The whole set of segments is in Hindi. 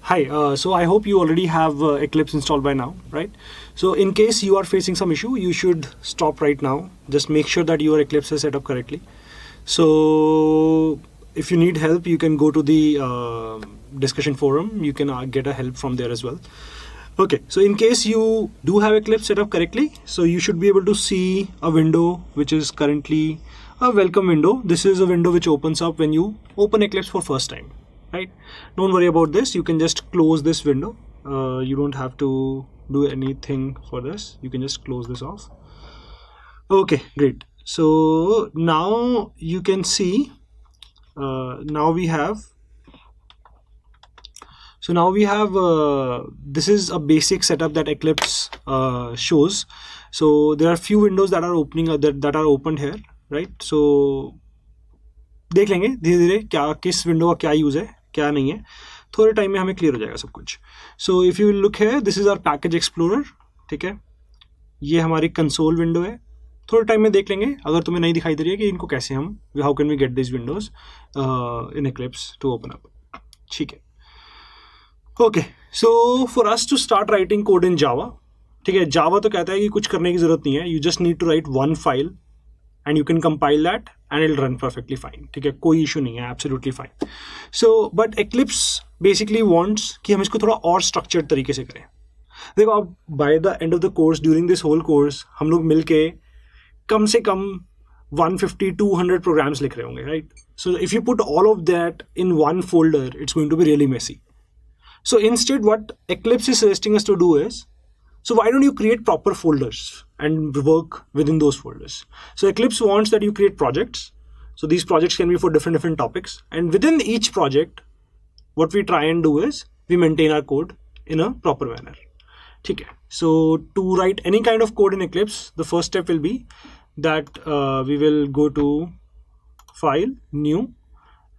Hi, so I hope you already have Eclipse installed by now, right? So in case you are facing some issue, you should stop right now. Just make sure that your Eclipse is set up correctly. So if you need help, you can go to the discussion forum. You can get a help from there as well. Okay, so in case you do have Eclipse set up correctly, so you should be able to see a window which is currently a welcome window. This is a window which opens up when you open Eclipse for first time, right? Don't worry about this. You can just close this window. You don't have to do anything for this. You can just close this off. Okay, great. So now you can see, now we have this is a basic setup that Eclipse shows. So there are few windows that are opening that are opened here, right? So देख लेंगे धीरे धीरे क्या किस विंडो का क्या यूज़ है क्या नहीं है, थोड़े टाइम में हमें क्लियर हो जाएगा सब कुछ. सो इफ़ यू लुक है, this is our package explorer. ठीक है, ये हमारी कंसोल विंडो है. थोड़े टाइम में देख लेंगे अगर तुम्हें नहीं दिखाई दे रही है कि इनको कैसे हम how can we get this windows in Eclipse to open up. ठीक है, okay. So for us to start writing code in Java, ठीक है, जावा तो कहता है कि कुछ करने की जरूरत नहीं है. You just need to write one file and you can compile that and it'll run perfectly fine. ठीक है, कोई इशू नहीं है, absolutely fine. So but Eclipse basically wants कि हम इसको थोड़ा और structured तरीके से करें. देखो अब by the end of the course, during this whole course, हम लोग मिलके कम से कम 150-200 programs लिख रहे होंगे, right? So if you put all of that in one folder, it's going to be really messy. So instead what Eclipse is suggesting us to do is, so why don't you create proper folders and work within those folders? So Eclipse wants that you create projects. So these projects can be for different topics. And within each project, what we try and do is we maintain our code in a proper manner. Okay. So to write any kind of code in Eclipse, the first step will be that we will go to File, New,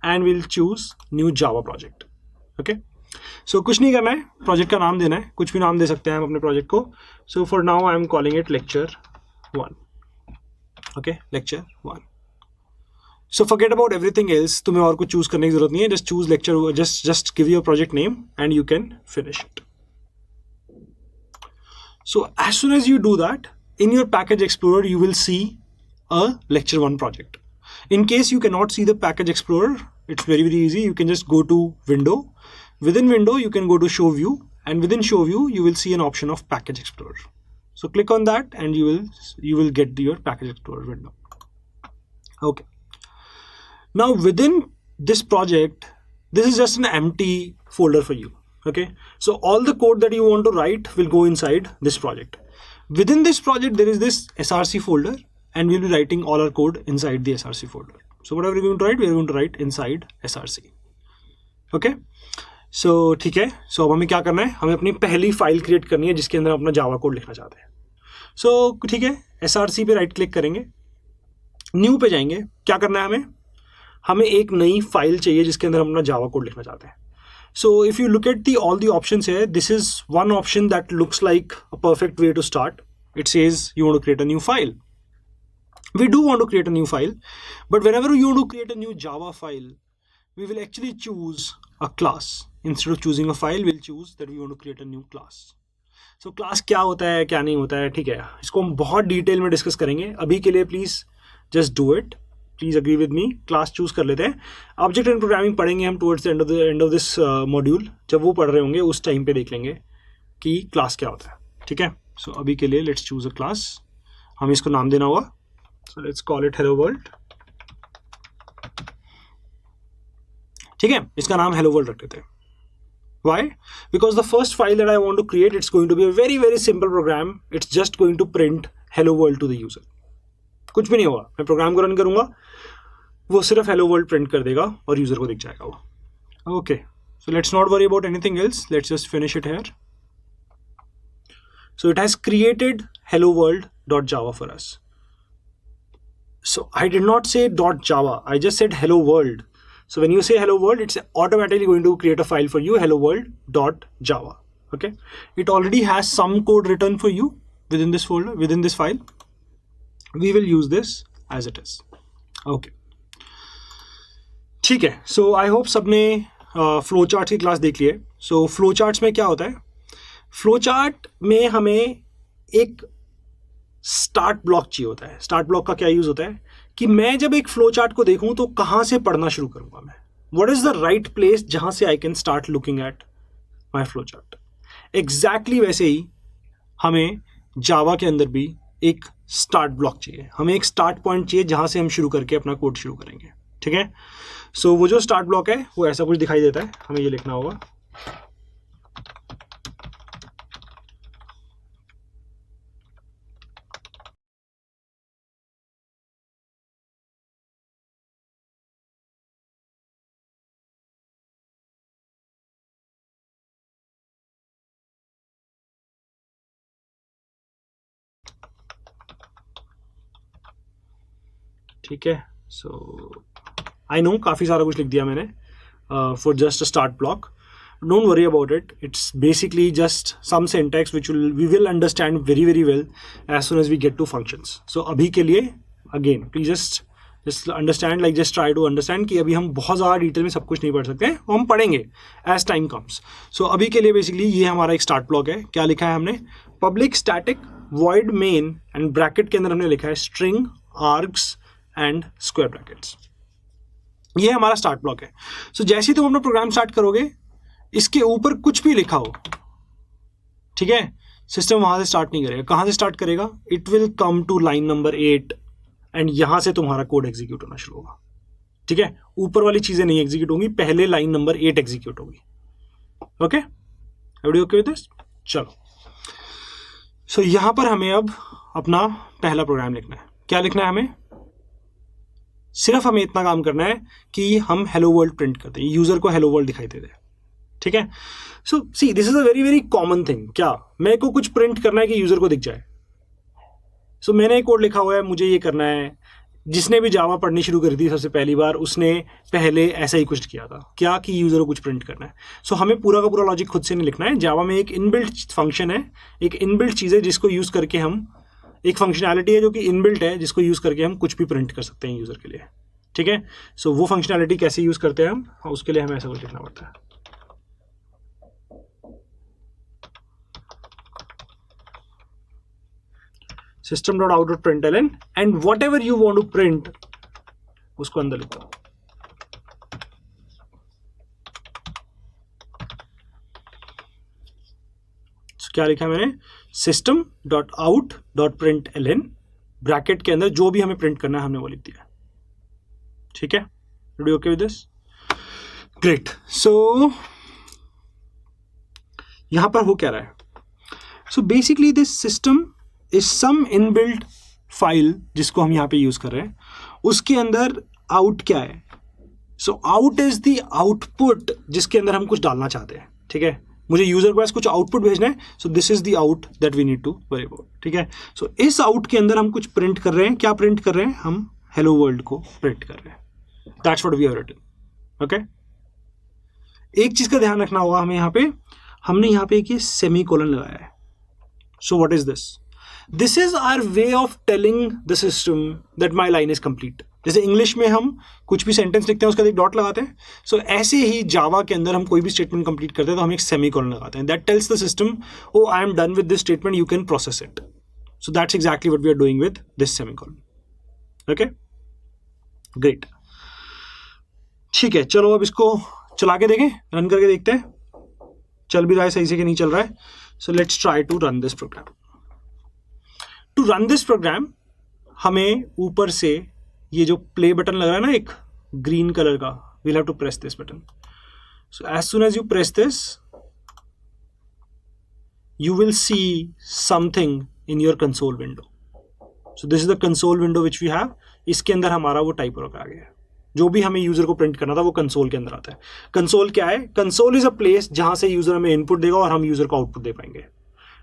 and we'll choose New Java project. Okay. सो कुछ नहीं करना है, प्रोजेक्ट का नाम देना है, कुछ भी नाम दे सकते हैं हम अपने प्रोजेक्ट को. So for now I am calling it lecture 1. Okay, lecture 1. So forget about everything else. तुम्हें और कुछ चूज करने की जरूरत नहीं है. Just choose lecture, just give your project name and you can finish it. So as soon as you do that, in your package explorer you will see a lecture 1 project. In case you cannot see the package explorer, it's very easy. You can just go to window. Within window you can go to show view, and within show view you will see an option of package explorer. So click on that and you will get your package explorer window. Okay, now within this project, this is just an empty folder for you. Okay, so all the code that you want to write will go inside this project. Within this project there is this src folder, and we'll be writing all our code inside the src folder. So whatever we're going to write, we're going to write inside src. Okay, सो ठीक है. सो अब हमें क्या करना है, हमें अपनी पहली फाइल क्रिएट करनी है जिसके अंदर अपना जावा कोड लिखना चाहते हैं. सो ठीक है, SRC पे राइट क्लिक करेंगे, न्यू पे जाएंगे. क्या करना है हमें एक नई फाइल चाहिए जिसके अंदर अपना जावा कोड लिखना चाहते हैं. So if you look at all the options है, this is one option that looks like a perfect way to start. It says you want to create a new file. We do want to create a new file, but whenever you want to create a new Java file, we will actually choose a class. Instead of choosing a file, we'll choose that we want to create a new class. So class क्या होता है क्या नहीं होता है, ठीक है, इसको हम बहुत डिटेल में डिस्कस करेंगे. अभी के लिए please just do it, please agree with me. Class choose कर लेते हैं. ऑब्जेक्ट एंड प्रोग्रामिंग पढ़ेंगे हम towards the end of this module. जब वो पढ़ रहे होंगे उस टाइम पे देख लेंगे कि क्लास क्या होता है. ठीक है, सो अभी के लिए लेट्स चूज अ क्लास. हमें इसको नाम देना होगा. So let's call it hello world. ठीक है, इसका नाम hello world रख देते हैं. Why? Because the first file that I want to create, it's going to be a very simple program. It's just going to print hello world to the user. कुछ भी नहीं होगा, मैं प्रोग्राम को रन करूंगा, वो सिर्फ hello world print कर देगा और यूजर को दिख जाएगा वो. Okay, so let's not worry about anything else. Let's just finish it here. So it has created hello world.java for us. So I did not say .java, I just said hello world. So when you say hello world, it's automatically going to create a file for you, hello world.java. Okay, it already has some code written for you within this folder, within this file. We will use this as it is. Okay, ठीक है. So I hope सबने फ्लो चार्ट की क्लास देख लिए। सो फ्लो चार्ट्स में क्या होता है, फ्लो चार्ट में हमें एक स्टार्ट ब्लॉक चाहिए होता है। स्टार्ट ब्लॉक का क्या यूज होता है कि मैं जब एक फ्लो चार्ट को देखूं तो कहां से पढ़ना शुरू करूंगा मैं, what is the right place जहां से I can start looking at my flow chart. Exactly वैसे ही हमें जावा के अंदर भी एक स्टार्ट ब्लॉक चाहिए, हमें एक स्टार्ट पॉइंट चाहिए जहां से हम शुरू करके अपना कोड शुरू करेंगे। ठीक है, सो वो जो स्टार्ट ब्लॉक है वो ऐसा कुछ दिखाई देता है, हमें ये लिखना होगा। ठीक है, सो आई नो काफ़ी सारा कुछ लिख दिया मैंने for just a start block. Don't worry about it, it's basically just some syntax which we will understand very very well as soon as we get to functions. So अभी के लिए again please just understand, like just try to understand कि अभी हम बहुत ज़्यादा डिटेल में सब कुछ नहीं पढ़ सकते हैं, हम पढ़ेंगे एज टाइम कम्स। सो अभी के लिए बेसिकली ये हमारा एक स्टार्ट ब्लॉक है। क्या लिखा है हमने, public static void main and bracket के अंदर हमने लिखा है string args and square brackets. ये हमारा स्टार्ट ब्लॉक है। सो जैसे ही तुम अपना प्रोग्राम स्टार्ट करोगे, इसके ऊपर कुछ भी लिखा हो, ठीक है, सिस्टम वहां से स्टार्ट नहीं करेगा। कहां से स्टार्ट करेगा, it will come to line number 8 and यहां से तुम्हारा कोड एग्जीक्यूट होना शुरू होगा। ठीक है, ऊपर वाली चीजें नहीं एग्जीक्यूट होंगी, पहले लाइन नंबर 8 एग्जीक्यूट होगी। Okay, everybody okay with this? चलो, सो यहां पर हमें अब अपना पहला प्रोग्राम लिखना है। क्या लिखना है हमें, सिर्फ हमें इतना काम करना है कि हम हेलो वर्ल्ड प्रिंट करते हैं, यूजर को हेलो वर्ल्ड दिखाई दे दे। ठीक है, so see this is a very very common thing. क्या मेरे को कुछ प्रिंट करना है कि यूजर को दिख जाए। सो मैंने एक कोड लिखा हुआ है, मुझे ये करना है। जिसने भी जावा पढ़नी शुरू करी थी सबसे पहली बार, उसने पहले ऐसा ही कुछ किया था, क्या कि यूजर को कुछ प्रिंट करना है। सो हमें पूरा का पूरा लॉजिक खुद से नहीं लिखना है। जावा में एक इनबिल्ट फंक्शन है, एक इनबिल्ट चीज़ है जिसको यूज करके हम, एक फंक्शनैलिटी है जो कि इनबिल्ट है जिसको यूज करके हम कुछ भी प्रिंट कर सकते हैं यूजर के लिए। ठीक है, सो वो फंक्शनैलिटी कैसे यूज करते हैं हम, उसके लिए हमें ऐसा कुछ लिखना पड़ता है। system.out.println and whatever you want to print उसको अंदर लिखता हूं। so, क्या लिखा मैंने, system.out.println ब्रैकेट के अंदर जो भी हमें प्रिंट करना है हमने वो लिख दिया। ठीक है, are you okay with this? Great. So यहां पर हो क्या रहा है, so basically this system is some inbuilt file जिसको हम यहाँ पे यूज कर रहे हैं। उसके अंदर आउट क्या है, so out is the output जिसके अंदर हम कुछ डालना चाहते हैं। ठीक है, मुझे यूजर को कुछ आउटपुट भेजना है, so this is the out that we need to worry about. ठीक है, सो इस आउट के अंदर हम कुछ प्रिंट कर रहे हैं। क्या प्रिंट कर रहे हैं हम, हेलो वर्ल्ड को प्रिंट कर रहे हैं। That's what we have written. Okay, एक चीज का ध्यान रखना होगा हमें, यहाँ पे हमने यहाँ पे एक ये सेमीकोलन लगाया है। So what is this, this is our way of telling the system that my line is complete. जैसे इंग्लिश में हम कुछ भी सेंटेंस लिखते हैं उसका एक डॉट लगाते हैं, सो ऐसे ही जावा के अंदर हम कोई भी स्टेटमेंट कंप्लीट करते हैं तो हम एक सेमीकोलन लगाते हैं। That tells the system, oh I am done with this statement, you can process it. So that's exactly what we are doing with this semicolon. Okay, great. ठीक है, चलो अब इसको चला के देखें, रन करके देखते हैं चल भी रहा है सही से कि नहीं चल रहा है। So let's try to run this program. To run this program हमें ऊपर से ये जो प्ले बटन लग रहा है ना एक ग्रीन कलर का, we'll have to press this button. So as soon as you press this, you will see something in your console window. So this is the console window which we have. इसके अंदर हमारा वो टाइपर आ गया है, जो भी हमें यूजर को प्रिंट करना था वो कंसोल के अंदर आता है। कंसोल क्या है, कंसोल इज अ प्लेस जहां से यूजर हमें इनपुट देगा और हम यूजर को आउटपुट दे पाएंगे।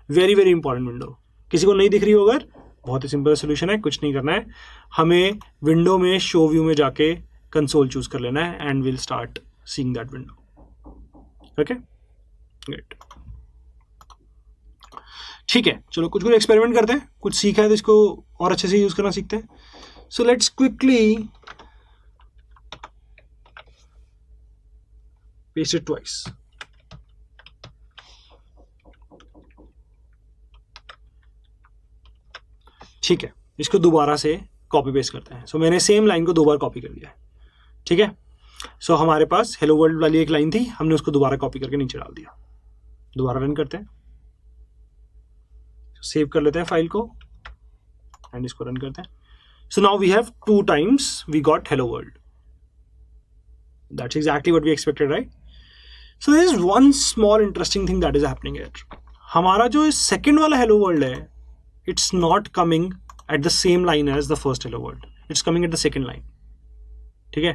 Very very important window. किसी को नहीं दिख रही हो अगर, बहुत ही सिंपल सोल्यूशन है, कुछ नहीं करना है, हमें विंडो में शो व्यू में जाके कंसोल चूज कर लेना है and will start seeing that window. Okay, great. ठीक है, चलो कुछ एक्सपेरिमेंट करते हैं, कुछ सीखा है तो इसको और अच्छे से यूज करना सीखते हैं। So let's quickly paste it twice. ठीक है, इसको दोबारा से कॉपी पेस्ट करते हैं। सो मैंने सेम लाइन को दो बार कॉपी कर दिया है। ठीक है, सो हमारे पास हेलो वर्ल्ड वाली एक लाइन थी, हमने उसको दोबारा कॉपी करके नीचे डाल दिया। दोबारा रन करते हैं, सेव कर लेते हैं फाइल को एंड इसको रन करते हैं। So now we have 2 times we got hello world. That's exactly what we expected, right? So there is one small interesting thing that is happening here. हमारा जो सेकंड वाला हेलो वर्ल्ड है, it's not coming at the same line as the first hello world, it's coming at the second line। ठीक है,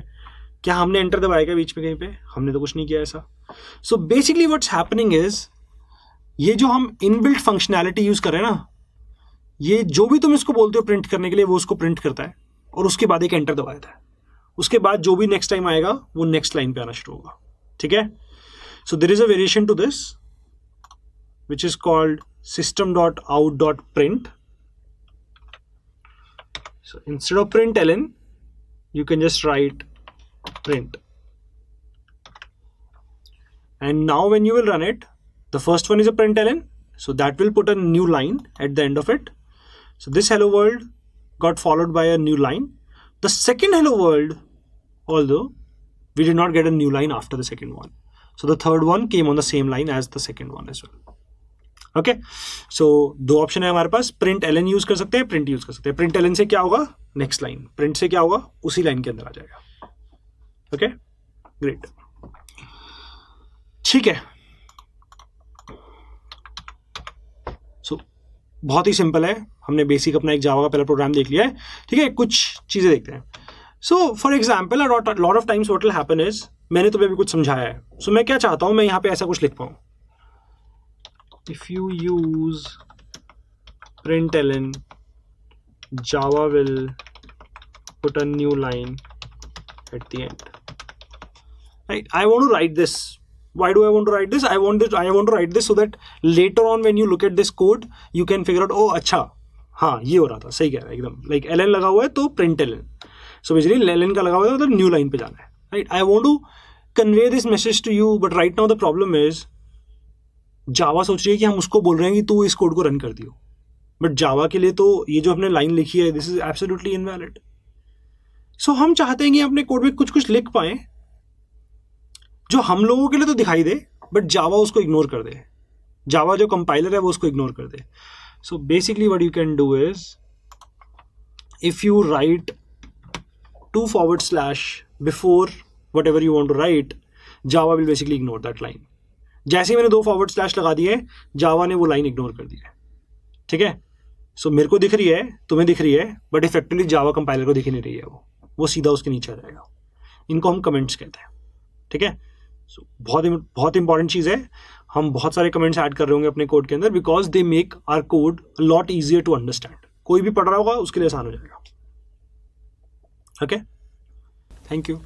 क्या हमने एंटर दबाया क्या बीच में कहीं पे? हमने तो कुछ नहीं किया ऐसा। So basically what's happening is, ये जो हम इनबिल्ट फंक्शनैलिटी यूज कर रहे हैं ना, ये जो भी तुम इसको बोलते हो प्रिंट करने के लिए, वो उसको प्रिंट करता है और उसके बाद एक एंटर दबा देता है। उसके बाद जो भी नेक्स्ट टाइम आएगा वो नेक्स्ट लाइन पे आना शुरू होगा। ठीक है, so there is a variation to this which is called system.out.print. So instead of println, you can just write print. And now when you will run it, the first one is a println, so that will put a new line at the end of it. So this hello world got followed by a new line. The second hello world, although we did not get a new line after the second one, so the third one came on the same line as the second one as well. Okay, so 2 option है हमारे पास, प्रिंट एलन यूज कर सकते हैं, प्रिंट यूज कर सकते हैं। प्रिंट एलन से क्या होगा? Next line. प्रिंट से क्या होगा? उसी लाइन के अंदर आ जाएगा। Okay, great. ठीक है, सो बहुत ही सिंपल है। हमने बेसिक अपना एक जावा का पहला प्रोग्राम देख लिया है। ठीक है, कुछ चीजें देखते हैं। So for example, lot of times what will happen is, मैंने तुम्हें अभी कुछ समझाया है, सो मैं क्या चाहता हूं, मैं यहां पे ऐसा कुछ लिख पाऊं, if you use println, Java will put a new line at the end. Right? I want to write this. Why do I want to write this? I want to write this so that later on when you look at this code, you can figure out, oh अच्छा, हाँ ये हो रहा था, सही कह रहा है एकदम। Like ln लगा हुआ है तो println, so basically ln का लगा हुआ है तो न्यू लाइन पे जाना है। Right? I want to convey this message to you, but right now the problem is, जावा सोच रही है कि हम उसको बोल रहे हैं कि तू इस कोड को रन कर दियो, बट जावा के लिए तो ये जो हमने लाइन लिखी है, दिस इज एब्सोल्युटली इनवैलिड। सो हम चाहते हैं कि अपने कोड में कुछ कुछ लिख पाए जो हम लोगों के लिए तो दिखाई दे, बट जावा उसको इग्नोर कर दे। जावा जो कंपाइलर है वो उसको इग्नोर कर दे। So basically what you can do is, if you write 2/ before whatever you want to write, Java will basically ignore that line. जैसे ही मैंने 2/ लगा दिए, जावा ने वो लाइन इग्नोर कर दी है। ठीक है, सो मेरे को दिख रही है, तुम्हें दिख रही है, बट इफेक्टिवली जावा कंपाइलर को दिख नहीं रही है, वो सीधा उसके नीचे आ जाएगा। इनको हम कमेंट्स कहते हैं। ठीक है, सो बहुत इंपॉर्टेंट चीज़ है। हम बहुत सारे कमेंट्स ऐड कर रहे होंगे अपने कोड के अंदर, because they make our code lot easier to understand. कोई भी पढ़ रहा होगा उसके लिए आसान हो जाएगा। Okay, thank you.